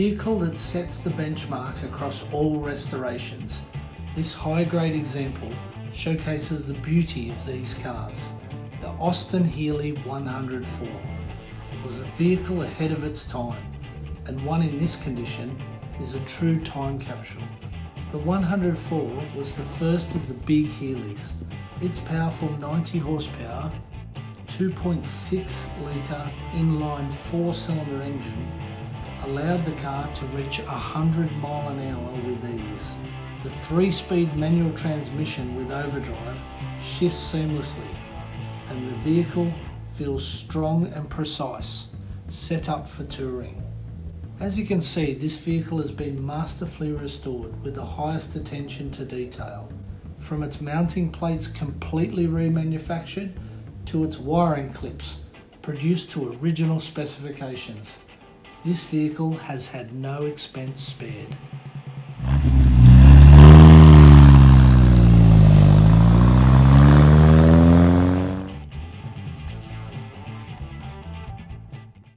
vehicle that sets the benchmark across all restorations. This high-grade example showcases the beauty of these cars. The Austin Healey 104 was a vehicle ahead of its time, and one in this condition is a true time capsule. The 104 was the first of the big Healeys. Its powerful 90 horsepower, 2.6 litre inline 4-cylinder engine allowed the car to reach 100 mile an hour with ease. The 3-speed manual transmission with overdrive shifts seamlessly, and the vehicle feels strong and precise, set up for touring. As you can see, this vehicle has been masterfully restored with the highest attention to detail, from its mounting plates completely remanufactured to its wiring clips produced to original specifications. This vehicle has had no expense spared.